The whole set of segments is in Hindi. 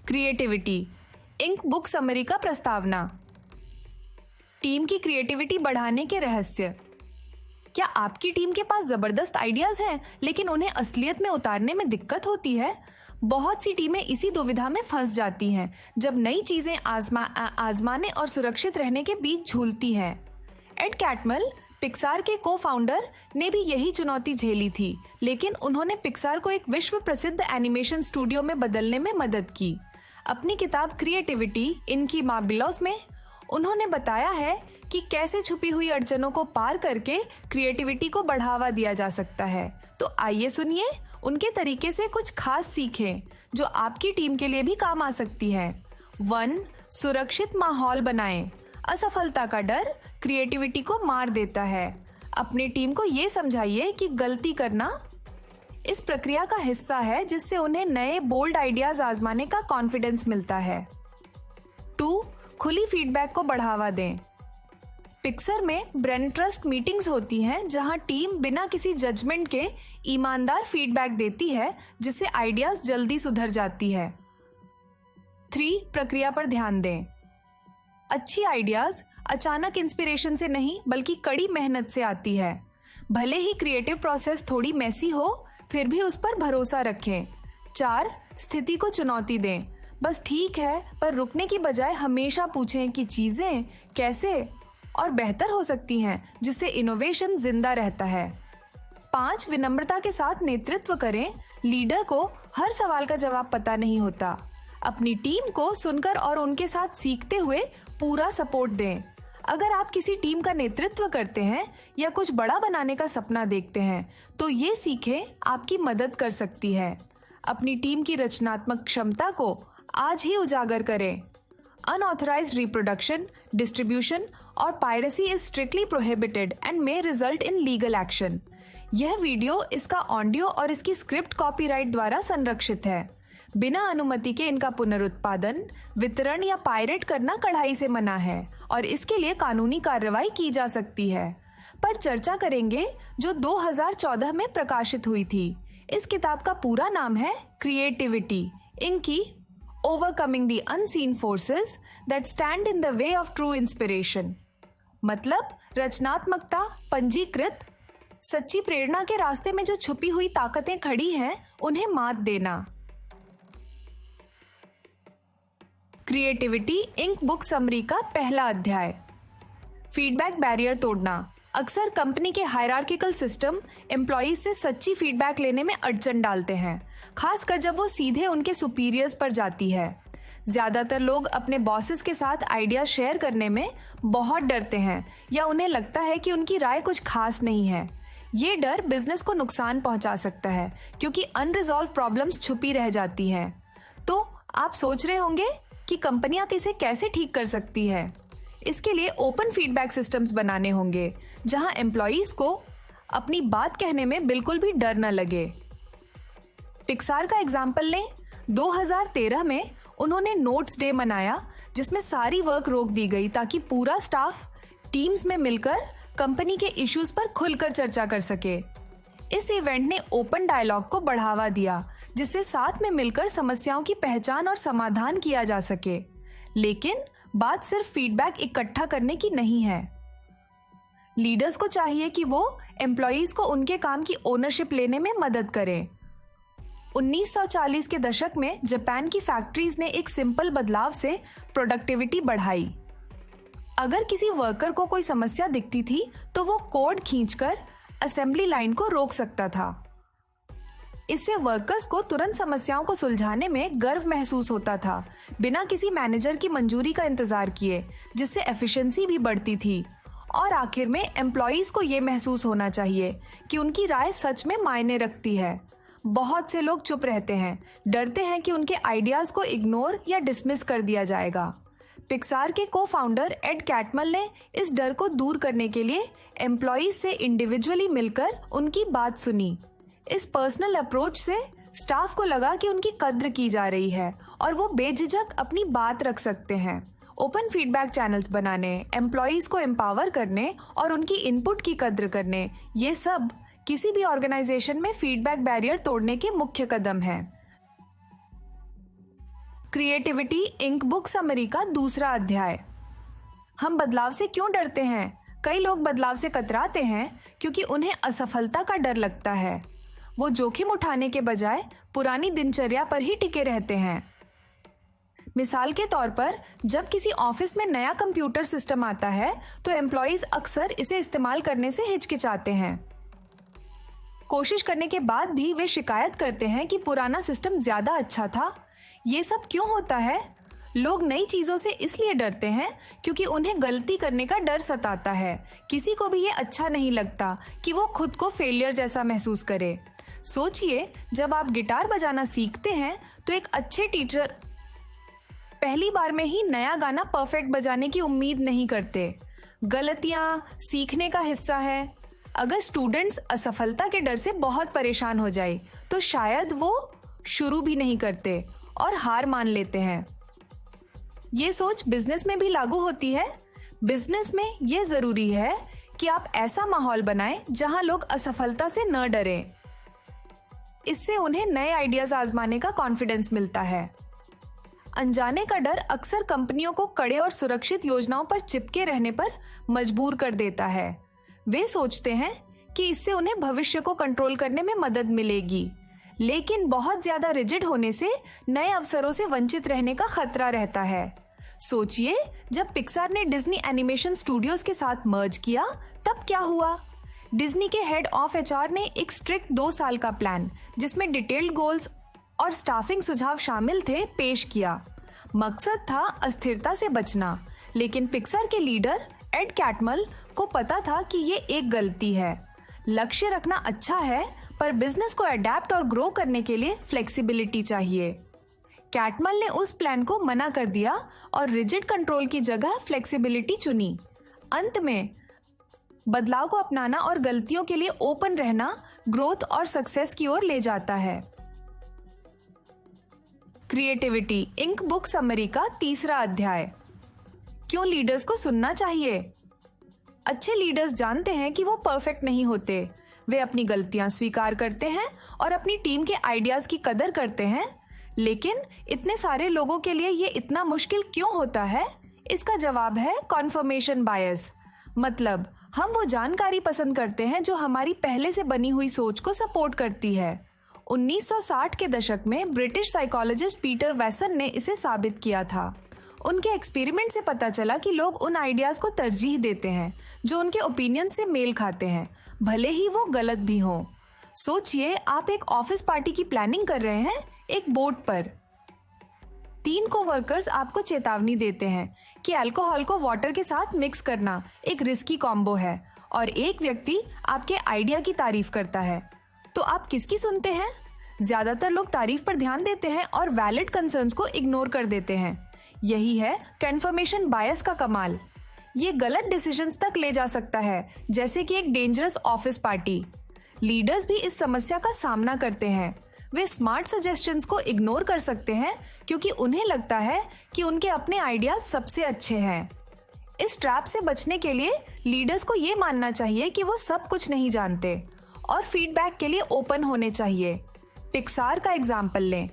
क्रिएटिविटी इंक बुक समरी का प्रस्तावना। टीम की क्रिएटिविटी बढ़ाने के रहस्य। क्या आपकी टीम के पास जबरदस्त आइडियाज हैं लेकिन उन्हें असलियत में उतारने में दिक्कत होती है? बहुत सी टीमें इसी दुविधा में फंस जाती हैं जब नई चीजें आजमाने और सुरक्षित रहने के बीच झूलती हैं। एड कैटमल, पिक्सार के को फाउंडर, ने भी यही चुनौती झेली थी, लेकिन उन्होंने पिक्सार को एक विश्व प्रसिद्ध एनिमेशन स्टूडियो में बदलने में मदद की। अपनी किताब क्रिएटिविटी इनकी मार्बिलॉस में उन्होंने बताया है कि कैसे छुपी हुई अड़चनों को पार करके क्रिएटिविटी को बढ़ावा दिया जा सकता है। तो आइए सुनिए उनके तरीके से कुछ खास सीखें जो आपकी टीम के लिए भी काम आ सकती है। 1. सुरक्षित माहौल बनाएं। असफलता का डर क्रिएटिविटी को मार देता है। अपनी टीम को ये समझाइए कि गलती करना इस प्रक्रिया का हिस्सा है, जिससे उन्हें नए बोल्ड आइडियाज आजमाने का कॉन्फिडेंस मिलता है। 2. खुली फीडबैक को बढ़ावा दें। पिक्सर में ब्रेन ट्रस्ट मीटिंग्स होती हैं जहां टीम बिना किसी जजमेंट के ईमानदार फीडबैक देती है, जिससे आइडियाज जल्दी सुधर जाती है। 3. प्रक्रिया पर ध्यान दें। अच्छी आइडियाज अचानक इंस्पिरेशन से नहीं बल्कि कड़ी मेहनत से आती है। भले ही क्रिएटिव प्रोसेस थोड़ी मैसी हो, फिर भी उस पर भरोसा रखें। 4. स्थिति को चुनौती दें। बस ठीक है पर रुकने की बजाय हमेशा पूछें कि चीजें कैसे और बेहतर हो सकती हैं, जिससे इनोवेशन जिंदा रहता है। 5. विनम्रता के साथ नेतृत्व करें। लीडर को हर सवाल का जवाब पता नहीं होता। अपनी टीम को सुनकर और उनके साथ सीखते हुए पूरा सपोर्ट दें। अगर आप किसी टीम का नेतृत्व करते हैं या कुछ बड़ा बनाने का सपना देखते हैं तो ये सीखें आपकी मदद कर सकती है। अपनी टीम की रचनात्मक क्षमता को आज ही उजागर करें। अनऑथराइज्ड रिप्रोडक्शन, डिस्ट्रीब्यूशन और piracy is strictly prohibited and may result in legal action. यह वीडियो, इसका ऑडियो और इसकी स्क्रिप्ट कॉपीराइट द्वारा संरक्षित है। बिना अनुमति के इनका पुनरुत्पादन, वितरण या पायरेट करना कड़ाई से मना है और इसके लिए कानूनी कार्रवाई की जा सकती है। पर चर्चा करेंगे जो 2014 में प्रकाशित हुई थी। इस किताब का पूरा नाम है क्रिएटिविटी इनकी overcoming the unseen forces that stand in the way of true inspiration. मतलब रचनात्मकता, पंजीकृत सच्ची प्रेरणा के रास्ते में जो छुपी हुई ताकतें खड़ी हैं, उन्हें मात देना। क्रिएटिविटी इंक बुक समरी का पहला अध्याय। फीडबैक बैरियर तोड़ना। अक्सर कंपनी के हायरार्किकल सिस्टम एम्प्लॉयज से सच्ची फीडबैक लेने में अड़चन डालते हैं, खासकर जब वो सीधे उनके सुपीरियर्स पर जाती है। ज्यादातर लोग अपने बॉसेस के साथ आइडिया शेयर करने में बहुत डरते हैं या उन्हें लगता है कि उनकी राय कुछ खास नहीं है। ये डर बिजनेस को नुकसान पहुंचा सकता है क्योंकि अनरिजॉल्व प्रॉब्लम्स छुपी रह जाती हैं। तो आप सोच रहे होंगे कि कंपनियां इसे कैसे ठीक कर सकती है। इसके लिए ओपन फीडबैक सिस्टम्स बनाने होंगे जहां एम्प्लॉयज को अपनी बात कहने में बिल्कुल भी डर न लगे। पिक्सार का एग्जाम्पल लें। 2013 में उन्होंने नोट्स डे मनाया जिसमें सारी वर्क रोक दी गई ताकि पूरा स्टाफ टीम्स में मिलकर कंपनी के इश्यूज पर खुलकर चर्चा कर सके। इस इवेंट ने ओपन डायलॉग को बढ़ावा दिया, जिससे साथ में मिलकर समस्याओं की पहचान और समाधान किया जा सके। लेकिन बात सिर्फ फीडबैक इकट्ठा करने की नहीं है। लीडर्स को चाहिए कि वो एम्प्लॉयज को उनके काम की ओनरशिप लेने में मदद करें। 1940 के दशक में जापान की फैक्ट्रीज ने एक सिंपल बदलाव से प्रोडक्टिविटी बढ़ाई। अगर किसी वर्कर को कोई समस्या दिखती थी तो वो कोड खींचकर असेंबली लाइन को रोक सकता था। इससे वर्कर्स को तुरंत समस्याओं को सुलझाने में गर्व महसूस होता था, बिना किसी मैनेजर की मंजूरी का इंतजार किए, जिससे एफिशिएंसी भी बढ़ती थी। और आखिर में एम्प्लॉयज को ये महसूस होना चाहिए कि उनकी राय सच में मायने रखती है। बहुत से लोग चुप रहते हैं, डरते हैं कि उनके आइडियाज को इग्नोर या डिसमिस कर दिया जाएगा। पिक्सार के को फाउंडर एड कैटमल ने इस डर को दूर करने के लिए एम्प्लॉयज से इंडिविजुअली मिलकर उनकी बात सुनी। इस पर्सनल अप्रोच से स्टाफ को लगा कि उनकी कद्र की जा रही है और वो बेझिझक अपनी बात रख सकते हैं। ओपन फीडबैक चैनल्स बनाने, एम्प्लॉयज को एम्पावर करने और उनकी इनपुट की कद्र करने, ये सब किसी भी ऑर्गेनाइजेशन में फीडबैक बैरियर तोड़ने के मुख्य कदम हैं। क्रिएटिविटी इंक बुक समरी का दूसरा अध्याय। हम बदलाव से क्यों डरते हैं? कई लोग बदलाव से कतराते हैं क्योंकि उन्हें असफलता का डर लगता है। वो जोखिम उठाने के बजाय पुरानी दिनचर्या पर ही टिके रहते हैं। मिसाल के तौर पर, जब किसी ऑफिस में नया कंप्यूटर सिस्टम आता है तो एम्प्लॉइज अक्सर इसे इस्तेमाल करने से हिचकिचाते हैं। कोशिश करने के बाद भी वे शिकायत करते हैं कि पुराना सिस्टम ज्यादा अच्छा था। ये सब क्यों होता है? लोग नई चीजों से इसलिए डरते हैं क्योंकि उन्हें गलती करने का डर सताता है। किसी को भी ये अच्छा नहीं लगता कि वो खुद को फेलियर जैसा महसूस करे। सोचिए, जब आप गिटार बजाना सीखते हैं तो एक अच्छे टीचर पहली बार में ही नया गाना परफेक्ट बजाने की उम्मीद नहीं करते। गलतियां सीखने का हिस्सा है। अगर स्टूडेंट्स असफलता के डर से बहुत परेशान हो जाए तो शायद वो शुरू भी नहीं करते और हार मान लेते हैं। ये सोच बिजनेस में भी लागू होती है। बिजनेस में ये जरूरी है कि आप ऐसा माहौल बनाएं जहां लोग असफलता से न डरें। इससे उन्हें नए आइडियाज आजमाने का कॉन्फिडेंस मिलता है। अनजाने का डर अक्सर कंपनियों को कड़े और सुरक्षित योजनाओं पर चिपके रहने पर मजबूर कर देता है। वे सोचते हैं कि इससे उन्हें भविष्य को कंट्रोल करने में मदद मिलेगी, लेकिन बहुत ज्यादा रिजिड होने से नए अवसरों से वंचित रहने का खतरा रहता है। सोचिए, जब पिक्सार ने डिज्नी एनिमेशन स्टूडियोज के साथ मर्ज किया तब क्या हुआ? डिज्नी के हेड ऑफ एचआर ने एक स्ट्रिक्ट 2 साल का प्लान, जिसमें डिटेल्ड गोल्स और स्टाफिंग सुझाव शामिल थे, पेश किया। मकसद था अस्थिरता से बचना, लेकिन पिक्सार के लीडर एड कैटमल को पता था कि ये एक गलती है। लक्ष्य रखना अच्छा है, पर बिजनेस को अडेप्ट और ग्रो करने के लिए फ्लेक्सिबिलिटी चाहिए। कैटमल ने उस प्लान को मना कर दिया और रिजिड कंट्रोल की जगह फ्लेक्सिबिलिटी चुनी। अंत में बदलाव को अपनाना और गलतियों के लिए ओपन रहना ग्रोथ और सक्सेस की ओर ले जाता है। क्रिएटिविटी इंक बुक समरी का तीसरा अध्याय। क्यों लीडर्स को सुनना चाहिए? अच्छे लीडर्स जानते हैं कि वो परफेक्ट नहीं होते। वे अपनी गलतियां स्वीकार करते हैं और अपनी टीम के आइडियाज की कदर करते हैं। लेकिन इतने सारे लोगों के लिए ये इतना मुश्किल क्यों होता है? इसका जवाब है कन्फर्मेशन बायस। मतलब, हम वो जानकारी पसंद करते हैं जो हमारी पहले से बनी हुई सोच को सपोर्ट करती है। 1960 के दशक में ब्रिटिश साइकोलॉजिस्ट पीटर वैसन ने इसे साबित किया था। उनके एक्सपेरिमेंट से पता चला कि लोग उन आइडियाज को तरजीह देते हैं जो उनके ओपिनियन से मेल खाते हैं, भले ही वो गलत भी हों। सोचिए, आप एक ऑफिस पार्टी की प्लानिंग कर रहे हैं एक बोट पर। 3 कोवर्कर्स आपको चेतावनी देते हैं कि अल्कोहल को वाटर के साथ मिक्स करना एक रिस्की कॉम्बो है, और एक व्यक्ति आपके आइडिया की तारीफ करता है। तो आप किसकी सुनते हैं? ज्यादातर लोग तारीफ पर ध्यान देते हैं और वैलिड कंसर्न्स को इग्नोर कर देते हैं। यही है कन्फर्मेशन बायस का कमाल। ये गलत डिसीजंस तक ले जा सकता है, जैसे कि एक डेंजरस ऑफिस पार्टी। लीडर्स भी इस समस्या का सामना करते हैं। वे स्मार्ट सजेशंस को इग्नोर कर सकते हैं क्योंकि उन्हें लगता है कि उनके अपने आइडियाज सबसे अच्छे हैं। इस ट्रैप से बचने के लिए लीडर्स को ये मानना चाहिए कि वो सब कुछ नहीं जानते और फीडबैक के लिए ओपन होने चाहिए। पिक्सार का एग्जाम्पल लें।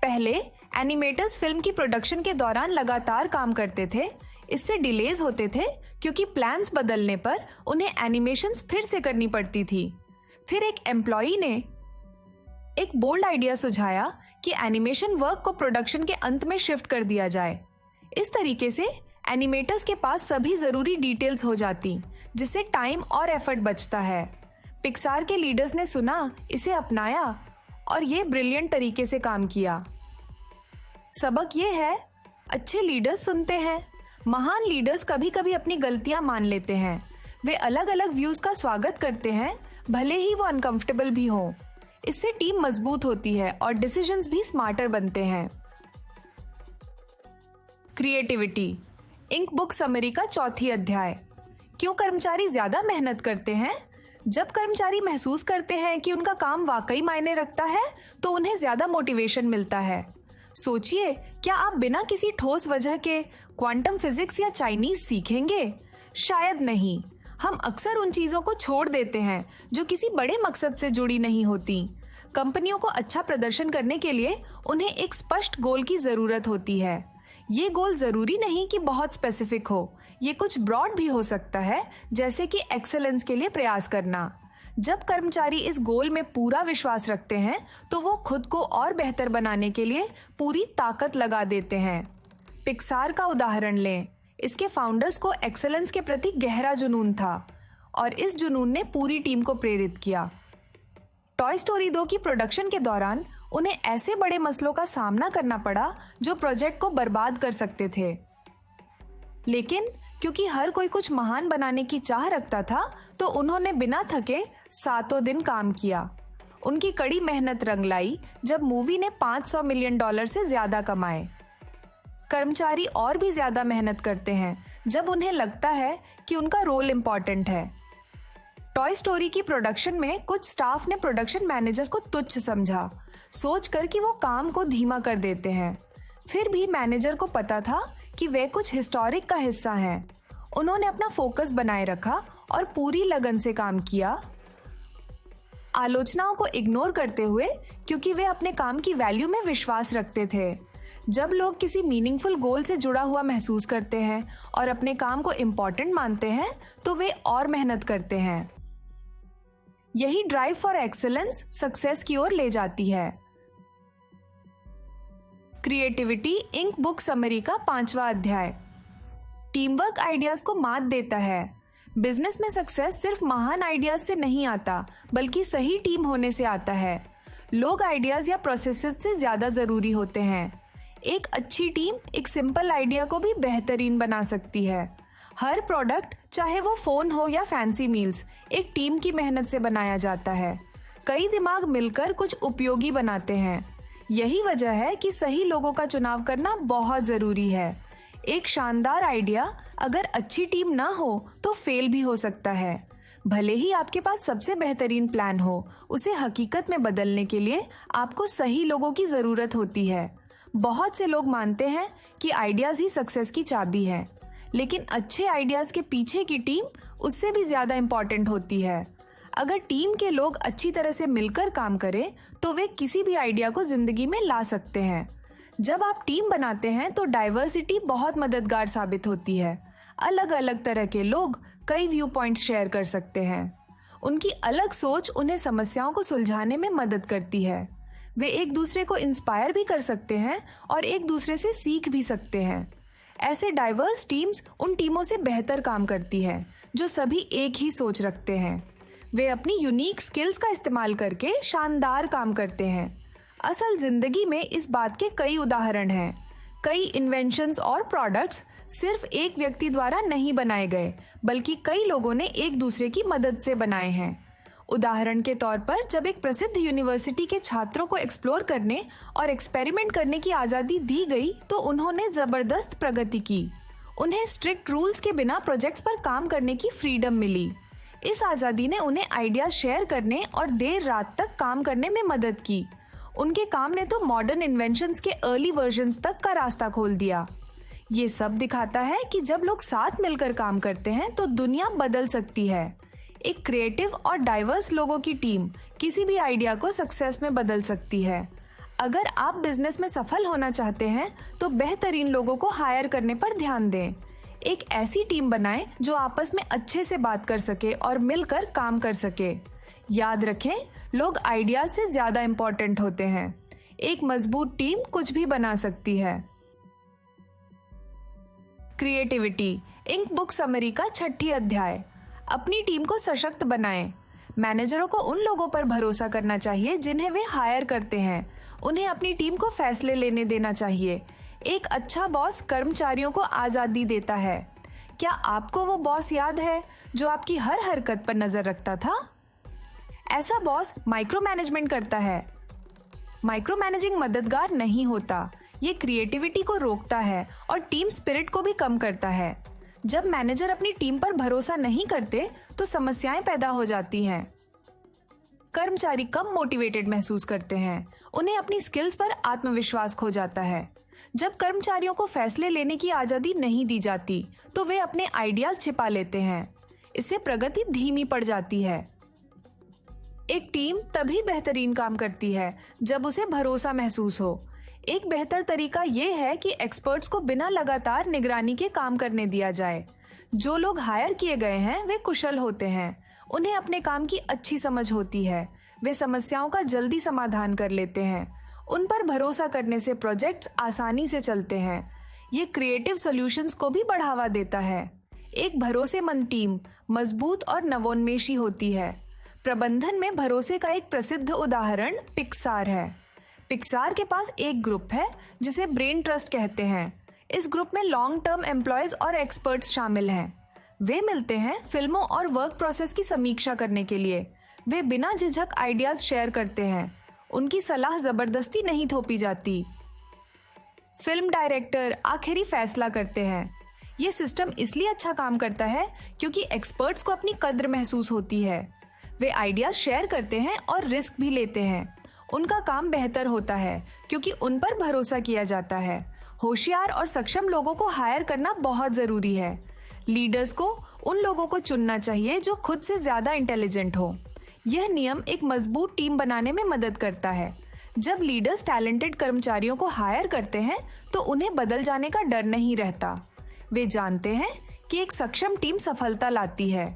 पहले एनिमेटर्स फिल्म की प्रोडक्शन के दौरान लगातार काम करते थे। इससे डिलेज होते थे क्योंकि प्लान्स बदलने पर उन्हें एनिमेशंस फिर से करनी पड़ती थी। फिर एक एम्प्लॉई ने एक बोल्ड आइडिया सुझाया कि एनिमेशन वर्क को प्रोडक्शन के अंत में शिफ्ट कर दिया जाए। इस तरीके से एनिमेटर्स के पास सभी जरूरी डिटेल्स हो जाती, जिससे टाइम और एफर्ट बचता है। पिक्सार के लीडर्स ने सुना, इसे अपनाया और ये ब्रिलियंट तरीके से काम किया। सबक ये है, अच्छे लीडर्स सुनते हैं। महान लीडर्स कभी कभी अपनी गलतियां मान लेते हैं। वे अलग अलग व्यूज का स्वागत करते हैं, भले ही वो अनकंफर्टेबल भी हों। इससे टीम मजबूत होती है और डिसीजंस भी स्मार्टर बनते हैं। क्रिएटिविटी इंक बुक समरी का चौथी अध्याय। क्यों कर्मचारी ज्यादा मेहनत करते हैं? जब कर्मचारी महसूस करते हैं कि उनका काम वाकई मायने रखता है तो उन्हें ज्यादा मोटिवेशन मिलता है। सोचिए, क्या आप बिना किसी ठोस वजह के क्वांटम फिजिक्स या चाइनीज सीखेंगे? शायद नहीं। हम अक्सर उन चीजों को छोड़ देते हैं जो किसी बड़े मकसद से जुड़ी नहीं होती। कंपनियों को अच्छा प्रदर्शन करने के लिए उन्हें एक स्पष्ट गोल की जरूरत होती है। ये गोल जरूरी नहीं कि बहुत स्पेसिफिक हो, ये कुछ ब्रॉड भी हो सकता है, जैसे कि एक्सेलेंस के लिए प्रयास करना। जब कर्मचारी इस गोल में पूरा विश्वास रखते हैं तो वो खुद को और बेहतर बनाने के लिए पूरी ताकत लगा देते हैं। पिक्सार का उदाहरण लें। इसके फाउंडर्स को एक्सेलेंस के प्रति गहरा जुनून था और इस जुनून ने पूरी टीम को प्रेरित किया। टॉय स्टोरी 2 की प्रोडक्शन के दौरान उन्हें ऐसे बड़े मसलों का सामना करना पड़ा जो प्रोजेक्ट को बर्बाद कर सकते थे, लेकिन क्योंकि हर कोई कुछ महान बनाने की चाह रखता था तो उन्होंने बिना थके 7 दिन काम किया। उनकी कड़ी मेहनत रंग लाई जब मूवी ने $500 मिलियन से ज्यादा कमाए। कर्मचारी और भी ज्यादा मेहनत करते हैं जब उन्हें लगता है कि उनका रोल इम्पोर्टेंट है। टॉय स्टोरी की प्रोडक्शन में कुछ स्टाफ ने प्रोडक्शन मैनेजर्स को तुच्छ समझा, सोचकर कि वो काम को धीमा कर देते हैं। फिर भी मैनेजर को पता था कि वे कुछ हिस्टोरिक का हिस्सा हैं। उन्होंने अपना फोकस बनाए रखा और पूरी लगन से काम किया, आलोचनाओं को इग्नोर करते हुए, क्योंकि वे अपने काम की वैल्यू में विश्वास रखते थे। जब लोग किसी मीनिंगफुल गोल से जुड़ा हुआ महसूस करते हैं और अपने काम को इम्पोर्टेंट मानते हैं तो वे और मेहनत करते हैं। यही ड्राइव फॉर एक्सेलेंस सक्सेस की ओर ले जाती है। क्रिएटिविटी इंक बुक समरी का 5वां अध्याय। टीम वर्क आइडियाज को मात देता है। बिजनेस में सक्सेस सिर्फ महान आइडियाज से नहीं आता, बल्कि सही टीम होने से आता है। लोग आइडियाज या प्रोसेसेस से ज्यादा जरूरी होते हैं। एक अच्छी टीम एक सिंपल आइडिया को भी बेहतरीन बना सकती है। हर प्रोडक्ट, चाहे वो फोन हो या फैंसी मील्स, एक टीम की मेहनत से बनाया जाता है। कई दिमाग मिलकर कुछ उपयोगी बनाते हैं। यही वजह है कि सही लोगों का चुनाव करना बहुत जरूरी है। एक शानदार आइडिया अगर अच्छी टीम ना हो तो फेल भी हो सकता है। भले ही आपके पास सबसे बेहतरीन प्लान हो, उसे हकीकत में बदलने के लिए आपको सही लोगों की जरूरत होती है। बहुत से लोग मानते हैं कि आइडियाज ही सक्सेस की चाबी है, लेकिन अच्छे आइडियाज के पीछे की टीम उससे भी ज्यादा इम्पोर्टेंट होती है। अगर टीम के लोग अच्छी तरह से मिलकर काम करें तो वे किसी भी आइडिया को जिंदगी में ला सकते हैं। जब आप टीम बनाते हैं तो डाइवर्सिटी बहुत मददगार साबित होती है। अलग अलग तरह के लोग कई व्यू पॉइंट्स शेयर कर सकते हैं। उनकी अलग सोच उन्हें समस्याओं को सुलझाने में मदद करती है। वे एक दूसरे को इंस्पायर भी कर सकते हैं और एक दूसरे से सीख भी सकते हैं। ऐसे डाइवर्स टीम्स उन टीमों से बेहतर काम करती है जो सभी एक ही सोच रखते हैं। वे अपनी यूनिक स्किल्स का इस्तेमाल करके शानदार काम करते हैं। असल जिंदगी में इस बात के कई उदाहरण हैं। कई इन्वेंशंस और प्रोडक्ट्स सिर्फ एक व्यक्ति द्वारा नहीं बनाए गए, बल्कि कई लोगों ने एक दूसरे की मदद से बनाए हैं। उदाहरण के तौर पर, जब एक प्रसिद्ध यूनिवर्सिटी के छात्रों को एक्सप्लोर करने और एक्सपेरिमेंट करने की आज़ादी दी गई तो उन्होंने ज़बरदस्त प्रगति की। उन्हें स्ट्रिक्ट रूल्स के बिना प्रोजेक्ट्स पर काम करने की फ्रीडम मिली। इस आज़ादी ने उन्हें आइडियाज शेयर करने और देर रात तक काम करने में मदद की। उनके काम ने तो मॉडर्न इन्वेंशंस के अर्ली वर्जन्स तक का रास्ता खोल दिया। ये सब दिखाता है कि जब लोग साथ मिलकर काम करते हैं तो दुनिया बदल सकती है। एक क्रिएटिव और डाइवर्स लोगों की टीम किसी भी आइडिया को सक्सेस में बदल सकती है। अगर आप बिजनेस में सफल होना चाहते हैं तो बेहतरीन लोगों को हायर करने पर ध्यान दें। एक ऐसी टीम बनाएं जो आपस में अच्छे से बात कर सके और मिलकर काम कर सके। याद रखें, लोग आइडियाज से ज्यादा इम्पोर्टेंट होते हैं। एक मजबूत टीम कुछ भी बना सकती है। क्रिएटिविटी इंक बुक समरी का 6वां अध्याय। अपनी टीम को सशक्त बनाएं। मैनेजरों को उन लोगों पर भरोसा करना चाहिए जिन्हें वे हायर करते हैं। उन्हें अपनी टीम को फैसले लेने देना चाहिए। एक अच्छा बॉस कर्मचारियों को आज़ादी देता है। क्या आपको वो बॉस याद है जो आपकी हर हरकत पर नजर रखता था? ऐसा बॉस माइक्रो मैनेजमेंट करता है। माइक्रो मैनेजिंग मददगार नहीं होता। ये क्रिएटिविटी को रोकता है और टीम स्पिरिट को भी कम करता है। जब मैनेजर अपनी टीम पर भरोसा नहीं करते तो समस्याएं पैदा हो जाती हैं। कर्मचारी कम मोटिवेटेड महसूस करते हैं। उन्हें अपनी स्किल्स पर आत्मविश्वास खो जाता है। जब कर्मचारियों को फैसले लेने की आज़ादी नहीं दी जाती तो वे अपने आइडियाज छिपा लेते हैं। इससे प्रगति धीमी पड़ जाती है। एक टीम तभी बेहतरीन काम करती है जब उसे भरोसा महसूस हो। एक बेहतर तरीका ये है कि एक्सपर्ट्स को बिना लगातार निगरानी के काम करने दिया जाए। जो लोग हायर किए गए हैं वे कुशल होते हैं, उन्हें अपने काम की अच्छी समझ होती है, वे समस्याओं का जल्दी समाधान कर लेते हैं। उन पर भरोसा करने से प्रोजेक्ट्स आसानी से चलते हैं। ये क्रिएटिव सॉल्यूशंस को भी बढ़ावा देता है। एक भरोसेमंद टीम मजबूत और नवोन्मेषी होती है। प्रबंधन में भरोसे का एक प्रसिद्ध उदाहरण पिक्सार है। पिक्सार के पास एक ग्रुप है जिसे ब्रेन ट्रस्ट कहते हैं। इस ग्रुप में लॉन्ग टर्म एम्प्लॉयज और एक्सपर्ट्स शामिल हैं। वे मिलते हैं फिल्मों और वर्क प्रोसेस की समीक्षा करने के लिए। वे बिना झिझक आइडियाज शेयर करते हैं। उनकी सलाह जबरदस्ती नहीं थोपी जाती। फिल्म डायरेक्टर आखिरी फैसला करते हैं। ये सिस्टम इसलिए अच्छा काम करता है क्योंकि एक्सपर्ट्स को अपनी कद्र महसूस होती है। वे आइडियाज शेयर करते हैं और रिस्क भी लेते हैं। उनका काम बेहतर होता है क्योंकि उन पर भरोसा किया जाता है। होशियार और सक्षम लोगों को हायर करना बहुत ज़रूरी है। लीडर्स को उन लोगों को चुनना चाहिए जो खुद से ज़्यादा इंटेलिजेंट हो। यह नियम एक मजबूत टीम बनाने में मदद करता है। जब लीडर्स टैलेंटेड कर्मचारियों को हायर करते हैं तो उन्हें बदल जाने का डर नहीं रहता। वे जानते हैं कि एक सक्षम टीम सफलता लाती है।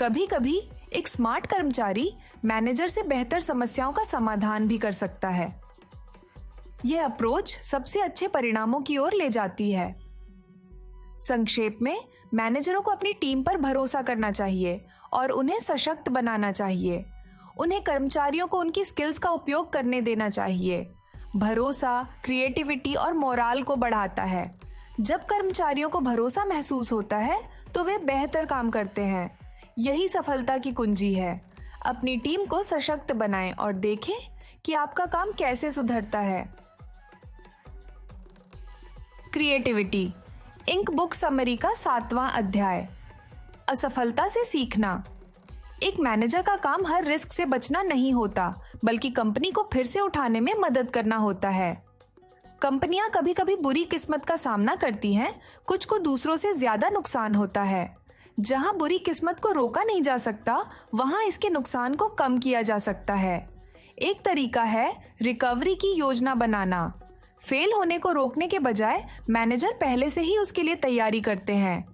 कभी कभी एक स्मार्ट कर्मचारी मैनेजर से बेहतर समस्याओं का समाधान भी कर सकता है। यह अप्रोच सबसे अच्छे परिणामों की ओर ले जाती है। संक्षेप में, मैनेजरों को अपनी टीम पर भरोसा करना चाहिए और उन्हें सशक्त बनाना चाहिए। उन्हें कर्मचारियों को उनकी स्किल्स का उपयोग करने देना चाहिए। भरोसा क्रिएटिविटी और मोराल को बढ़ाता है। जब कर्मचारियों को भरोसा महसूस होता है तो वे बेहतर काम करते हैं। यही सफलता की कुंजी है। अपनी टीम को सशक्त बनाएं और देखें कि आपका काम कैसे सुधरता है। क्रिएटिविटी इंक बुक समरी का 7वां अध्याय, असफलता से सीखना। एक मैनेजर का काम हर रिस्क से बचना नहीं होता, बल्कि कंपनी को फिर से उठाने में मदद करना होता है। कंपनियां कभी कभी बुरी किस्मत का सामना करती हैं, कुछ को दूसरों से ज्यादा नुकसान होता है। जहां बुरी किस्मत को रोका नहीं जा सकता, वहां इसके नुकसान को कम किया जा सकता है। एक तरीका है रिकवरी की योजना बनाना। फेल होने को रोकने के बजाय मैनेजर पहले से ही उसके लिए तैयारी करते हैं।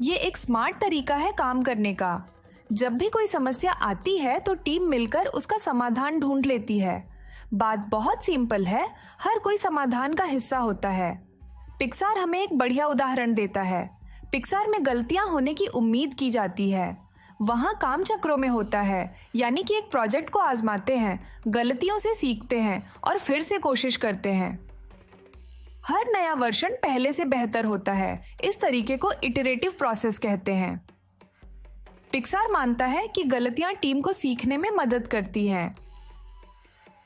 ये एक स्मार्ट तरीका है काम करने का। जब भी कोई समस्या आती है तो टीम मिलकर उसका समाधान ढूंढ लेती है। बात बहुत सिंपल है, हर कोई समाधान का हिस्सा होता है। पिक्सार हमें एक बढ़िया उदाहरण देता है। पिक्सार में गलतियां होने की उम्मीद की जाती है। वहां काम चक्रों में होता है, यानी कि एक प्रोजेक्ट को आजमाते हैं, गलतियों से सीखते हैं और फिर से कोशिश करते हैं। हर नया वर्जन पहले से बेहतर होता है। इस तरीके को इटरेटिव प्रोसेस कहते हैं। पिक्सार मानता है कि गलतियां टीम को सीखने में मदद करती हैं।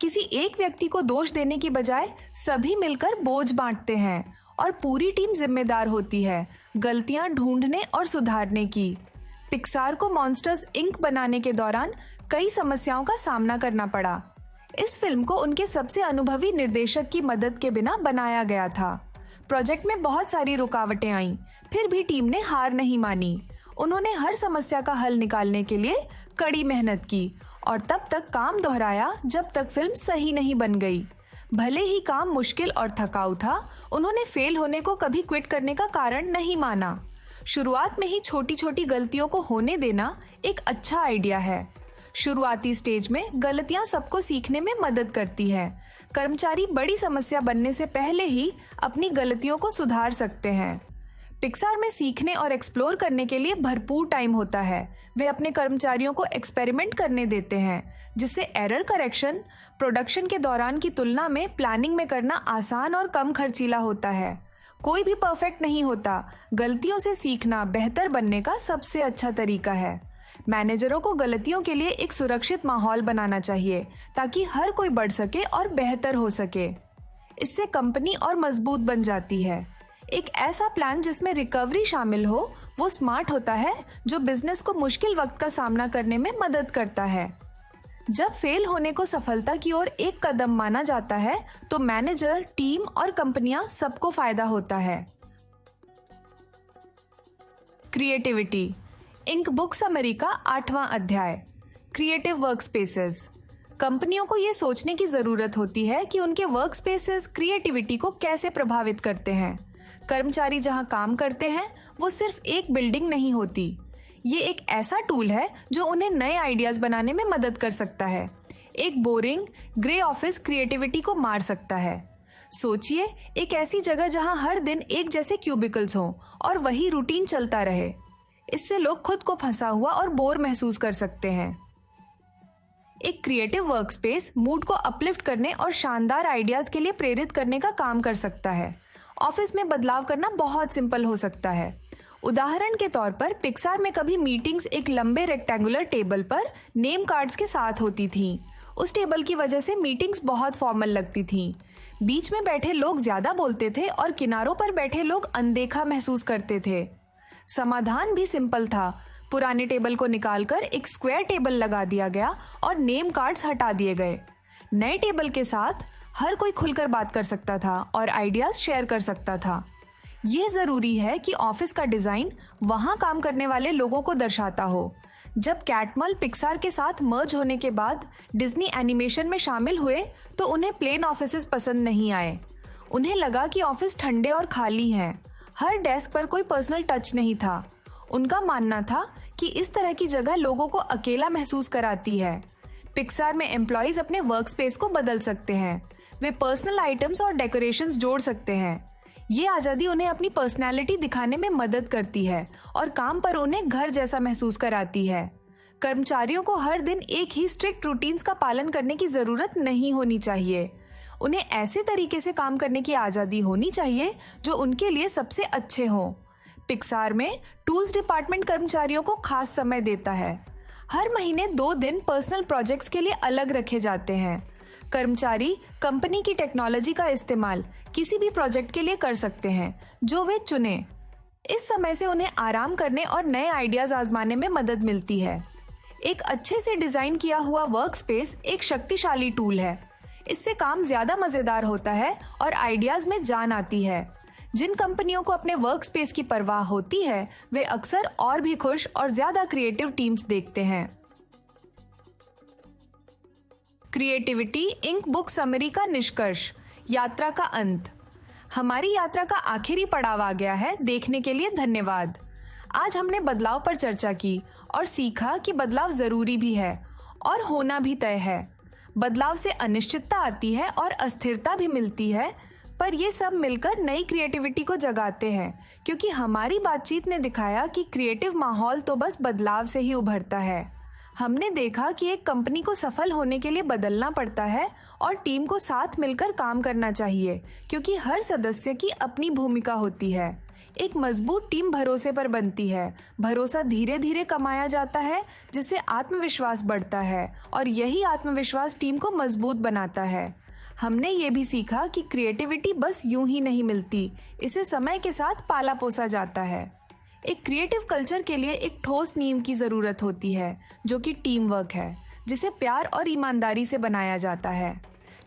किसी एक व्यक्ति को दोष देने की बजाय सभी मिलकर बोझ बांटते हैं और पूरी टीम जिम्मेदार होती है गलतियां ढूंढने और सुधारने की। पिक्सार को मॉन्स्टर्स इंक बनाने के दौरान कई समस्याओं का सामना करना पड़ा। इस फिल्म को उनके सबसे अनुभवी निर्देशक की मदद के बिना बनाया गया था। प्रोजेक्ट में बहुत सारी रुकावटें आईं, फिर भी टीम ने हार नहीं मानी। उन्होंने हर समस्या का हल निकालने के लिए कड़ी मेहनत की और तब तक काम दोहराया जब तक फिल्म सही नहीं बन गई। भले ही काम मुश्किल और थकाऊ था, उन्होंने फेल होने को कभी क्विट करने का कारण नहीं माना। शुरुआत में ही छोटी छोटी गलतियों को होने देना एक अच्छा आइडिया है। शुरुआती स्टेज में गलतियां सबको सीखने में मदद करती है। कर्मचारी बड़ी समस्या बनने से पहले ही अपनी गलतियों को सुधार सकते हैं। पिक्सार में सीखने और एक्सप्लोर करने के लिए भरपूर टाइम होता है। वे अपने कर्मचारियों को एक्सपेरिमेंट करने देते हैं, जिससे एरर करेक्शन प्रोडक्शन के दौरान की तुलना में प्लानिंग में करना आसान और कम खर्चीला होता है। कोई भी परफेक्ट नहीं होता। गलतियों से सीखना बेहतर बनने का सबसे अच्छा तरीका है। मैनेजरों को गलतियों के लिए एक सुरक्षित माहौल बनाना चाहिए ताकि हर कोई बढ़ सके और बेहतर हो सके। इससे कंपनी और मजबूत बन जाती है। एक ऐसा प्लान जिसमें रिकवरी शामिल हो वो स्मार्ट होता है, जो बिजनेस को मुश्किल वक्त का सामना करने में मदद करता है। जब फेल होने को सफलता की ओर एक कदम माना जाता है तो मैनेजर, टीम और कंपनियां सबको फायदा होता है। क्रिएटिविटी इंक बुक समरी का 8वां अध्याय, क्रिएटिव वर्कस्पेसेस। कंपनियों को ये सोचने की ज़रूरत होती है कि उनके वर्कस्पेसेस क्रिएटिविटी को कैसे प्रभावित करते हैं। कर्मचारी जहां काम करते हैं वो सिर्फ एक बिल्डिंग नहीं होती। ये एक ऐसा टूल है जो उन्हें नए आइडियाज़ बनाने में मदद कर सकता है। एक बोरिंग ग्रे ऑफिस क्रिएटिविटी को मार सकता है। सोचिए एक ऐसी जगह जहां हर दिन एक जैसे क्यूबिकल्स हों और वही रूटीन चलता रहे। इससे लोग खुद को फंसा हुआ और बोर महसूस कर सकते हैं। एक क्रिएटिव वर्कस्पेस मूड को अपलिफ्ट करने और शानदार आइडियाज के लिए प्रेरित करने का काम कर सकता है। ऑफिस में बदलाव करना बहुत सिंपल हो सकता है। उदाहरण के तौर पर पिक्सार में कभी मीटिंग्स एक लंबे रेक्टेंगुलर टेबल पर नेम कार्ड्स के साथ होती थीं। उस टेबल की वजह से मीटिंग्स बहुत फॉर्मल लगती थीं। बीच में बैठे लोग ज्यादा बोलते थे और किनारों पर बैठे लोग अनदेखा महसूस करते थे। समाधान भी सिंपल था। पुराने टेबल को निकालकर एक स्क्वायर टेबल लगा दिया गया और नेम कार्ड्स हटा दिए गए। नए टेबल के साथ हर कोई खुलकर बात कर सकता था और आइडियाज शेयर कर सकता था। ये जरूरी है कि ऑफिस का डिजाइन वहां काम करने वाले लोगों को दर्शाता हो। जब कैटमल पिक्सार के साथ मर्ज होने के बाद डिज्नी एनिमेशन में शामिल हुए तो उन्हें प्लेन ऑफिसेस पसंद नहीं आए। उन्हें लगा कि ऑफिस ठंडे और खाली हैं। हर डेस्क पर कोई पर्सनल टच नहीं था। उनका मानना था कि इस तरह की जगह लोगों को अकेला महसूस कराती है। पिक्सार में एम्प्लॉइज अपने वर्क स्पेस को बदल सकते हैं। वे पर्सनल आइटम्स और डेकोरेशंस जोड़ सकते हैं। ये आज़ादी उन्हें अपनी पर्सनैलिटी दिखाने में मदद करती है और काम पर उन्हें घर जैसा महसूस कराती है। कर्मचारियों को हर दिन एक ही स्ट्रिक्ट रूटीन्स का पालन करने की ज़रूरत नहीं होनी चाहिए। उन्हें ऐसे तरीके से काम करने की आज़ादी होनी चाहिए जो उनके लिए सबसे अच्छे हों। पिक्सार में टूल्स डिपार्टमेंट कर्मचारियों को खास समय देता है। हर महीने 2 दिन पर्सनल प्रोजेक्ट्स के लिए अलग रखे जाते हैं। कर्मचारी कंपनी की टेक्नोलॉजी का इस्तेमाल किसी भी प्रोजेक्ट के लिए कर सकते हैं जो वे चुने। इस समय से उन्हें आराम करने और नए आइडियाज आजमाने में मदद मिलती है। एक अच्छे से डिजाइन किया हुआ वर्क स्पेस एक शक्तिशाली टूल है। इससे काम ज्यादा मजेदार होता है और आइडियाज में जान आती है। जिन कंपनियों को अपने वर्क स्पेस की परवाह होती है वे अक्सर और भी खुश और ज्यादा क्रिएटिव टीम्स देखते हैं। क्रिएटिविटी इंक बुक समरी का निष्कर्ष। यात्रा का अंत। हमारी यात्रा का आखिरी पड़ाव आ गया है। देखने के लिए धन्यवाद। आज हमने बदलाव पर चर्चा की और सीखा कि बदलाव जरूरी भी है और होना भी तय है। बदलाव से अनिश्चितता आती है और अस्थिरता भी मिलती है, पर ये सब मिलकर नई क्रिएटिविटी को जगाते हैं, क्योंकि हमारी बातचीत ने दिखाया कि क्रिएटिव माहौल तो बस बदलाव से ही उभरता है। हमने देखा कि एक कंपनी को सफल होने के लिए बदलना पड़ता है और टीम को साथ मिलकर काम करना चाहिए, क्योंकि हर सदस्य की अपनी भूमिका होती है। एक मजबूत टीम भरोसे पर बनती है। भरोसा धीरे धीरे कमाया जाता है, जिससे आत्मविश्वास बढ़ता है और यही आत्मविश्वास टीम को मजबूत बनाता है। हमने ये भी सीखा कि क्रिएटिविटी बस यूं ही नहीं मिलती, इसे समय के साथ पाला पोसा जाता है। एक क्रिएटिव कल्चर के लिए एक ठोस नींव की ज़रूरत होती है, जो कि टीम वर्क है, जिसे प्यार और ईमानदारी से बनाया जाता है।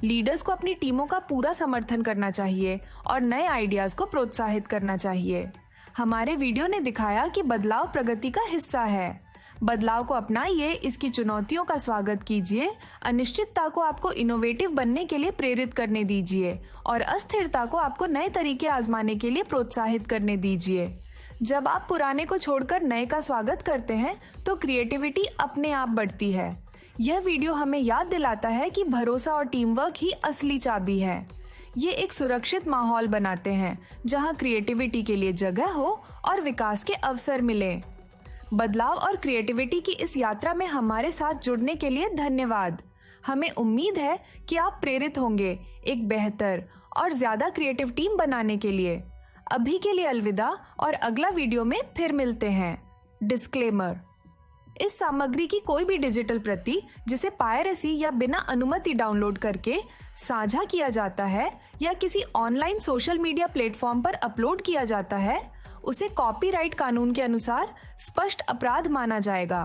लीडर्स को अपनी टीमों का पूरा समर्थन करना चाहिए और नए आइडियाज़ को प्रोत्साहित करना चाहिए। हमारे वीडियो ने दिखाया कि बदलाव प्रगति का हिस्सा है। बदलाव को अपनाइए, इसकी चुनौतियों का स्वागत कीजिए, अनिश्चितता को आपको इनोवेटिव बनने के लिए प्रेरित करने दीजिए और अस्थिरता को आपको नए तरीके आजमाने के लिए प्रोत्साहित करने दीजिए। जब आप पुराने को छोड़कर नए का स्वागत करते हैं तो क्रिएटिविटी अपने आप बढ़ती है। यह वीडियो हमें याद दिलाता है कि भरोसा और टीम वर्क ही असली चाबी है। ये एक सुरक्षित माहौल बनाते हैं जहां क्रिएटिविटी के लिए जगह हो और विकास के अवसर मिले। बदलाव और क्रिएटिविटी की इस यात्रा में हमारे साथ जुड़ने के लिए धन्यवाद। हमें उम्मीद है कि आप प्रेरित होंगे एक बेहतर और ज्यादा क्रिएटिव टीम बनाने के लिए। अभी के लिए अलविदा और अगला वीडियो में फिर मिलते हैं। डिस्क्लेमर: इस सामग्री की कोई भी डिजिटल प्रति जिसे पायरेसी या बिना अनुमति डाउनलोड करके साझा किया जाता है या किसी ऑनलाइन सोशल मीडिया प्लेटफॉर्म पर अपलोड किया जाता है, उसे कॉपीराइट कानून के अनुसार स्पष्ट अपराध माना जाएगा।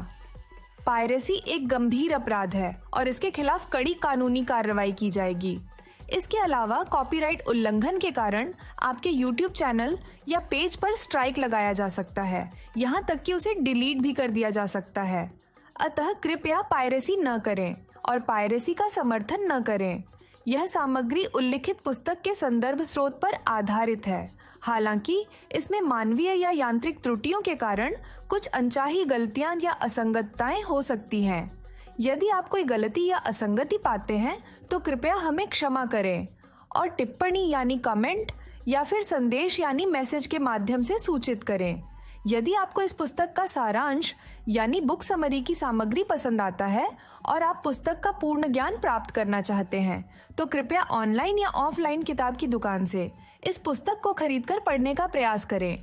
पायरेसी एक गंभीर अपराध है और इसके खिलाफ कड़ी कानूनी कार्रवाई की जाएगी। इसके अलावा कॉपीराइट उल्लंघन के कारण आपके YouTube चैनल या पेज पर स्ट्राइक लगाया जा सकता है, यहाँ तक कि उसे डिलीट भी कर दिया जा सकता है। अतः कृपया पायरेसी न करें और पायरेसी का समर्थन न करें। यह सामग्री उल्लिखित पुस्तक के संदर्भ स्रोत पर आधारित है। हालांकि इसमें मानवीय या यांत्रिक त्रुटियों के कारण कुछ अनचाही गलतियां या असंगतताएं हो सकती हैं। यदि आप कोई गलती या असंगति पाते हैं तो कृपया हमें क्षमा करें और टिप्पणी यानी कमेंट या फिर संदेश यानी मैसेज के माध्यम से सूचित करें। यदि आपको इस पुस्तक का सारांश यानी बुक समरी की सामग्री पसंद आता है और आप पुस्तक का पूर्ण ज्ञान प्राप्त करना चाहते हैं तो कृपया ऑनलाइन या ऑफलाइन किताब की दुकान से इस पुस्तक को खरीदकर पढ़ने का प्रयास करें।